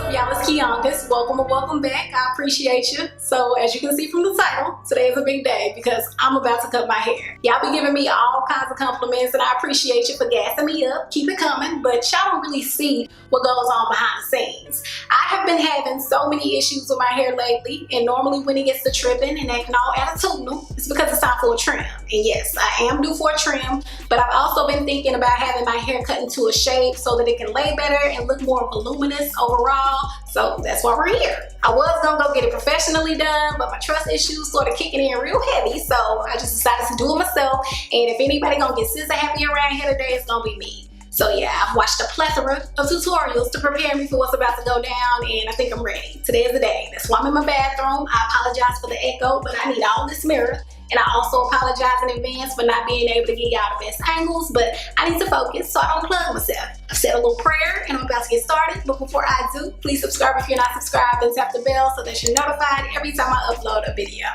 up, y'all? It's Quijuandas. Welcome and welcome back. I appreciate you. So as you can see from the title, today is a big day because I'm about to cut my hair. Y'all be giving me all kinds of compliments and I appreciate you for gassing me up. Keep it coming, but y'all don't really see what goes on behind the scenes. I have been having so many issues with my hair lately, and normally when it gets to tripping and acting all attitudinal, it's because it's time for a trim. And yes, I am due for a trim, but I've also been thinking about having my hair cut into a shape so that it can lay better and look more voluminous overall. So that's why we're here. I was gonna go get it professionally done, but my trust issues started kicking in real heavy, so I just decided to do it myself. And if anybody gonna get scissor happy around here today, it's gonna be me. So yeah, I've watched a plethora of tutorials to prepare me for what's about to go down, and I think I'm ready. Today is the day. That's why I'm in my bathroom. I apologize for the echo, but I need all this mirror. And I also apologize in advance for not being able to get y'all the best angles, but I need to focus so I don't plug myself. I've said a little prayer and I'm about to get started, but before I do, please subscribe if you're not subscribed and tap the bell so that you're notified every time I upload a video.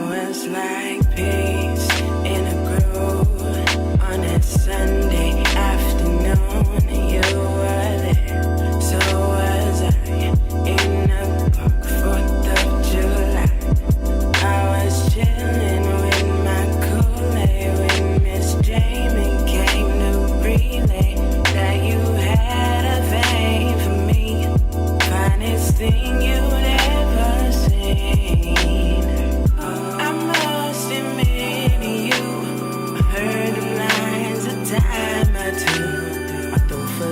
Was like peace in a groove on a Sunday afternoon. You were there, so was I, in a park, 4th of July. I was chilling with my Kool-Aid when Miss Jamie came to relay that you had a vein for me, finest thing you'd ever seen.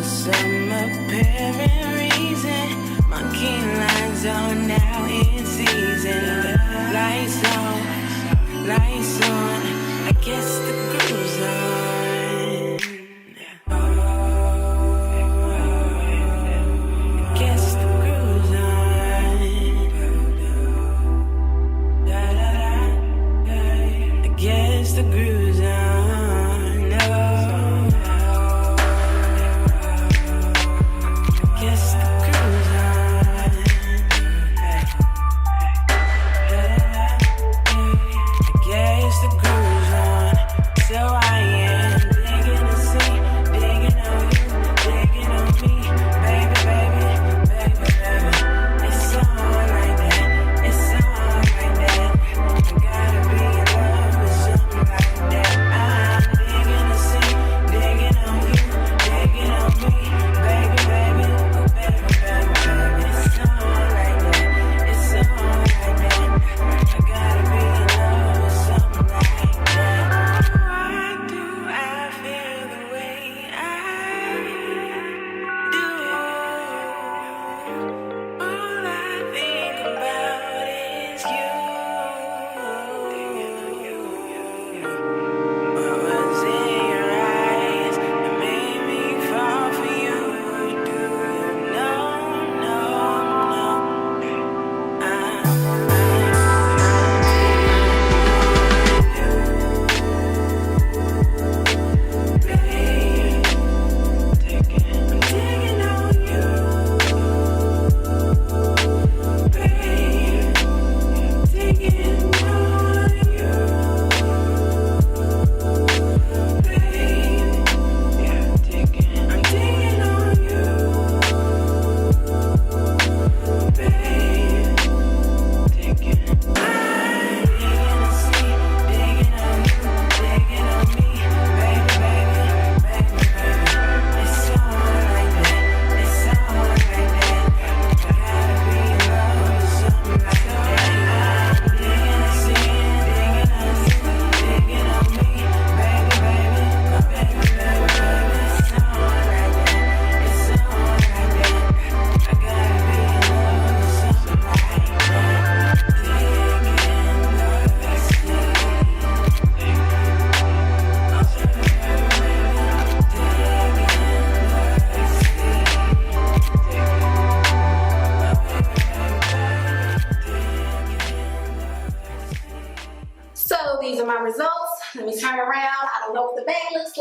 Some apparent reason, my keen lines are now in season. Lights on, I guess the groove's on. I guess the groove's on. I guess the groove's on.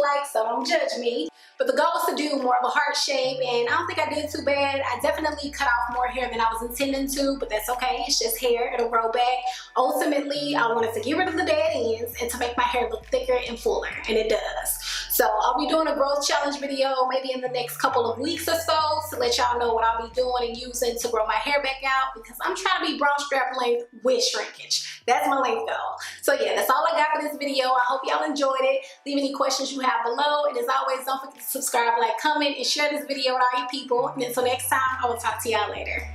like, so don't judge me. But the goal is to do more of a heart shape, and I don't think I did too bad. I definitely cut off more hair than I was intending to, but that's okay. It's just hair. It'll grow back. Ultimately, I wanted to get rid of the dead ends and to make my hair look thicker and fuller, and it does. So I'll be doing a growth challenge video maybe in the next couple of weeks or so to let y'all know what I'll be doing and using to grow my hair back out, because I'm trying to be brown strap length with shrinkage. That's my length goal. So yeah, that's all I got for this video. I hope y'all enjoyed it. Leave any questions you have below, and as always, don't forget to subscribe, like, comment, and share this video with all you people. And until next time, I will talk to y'all later.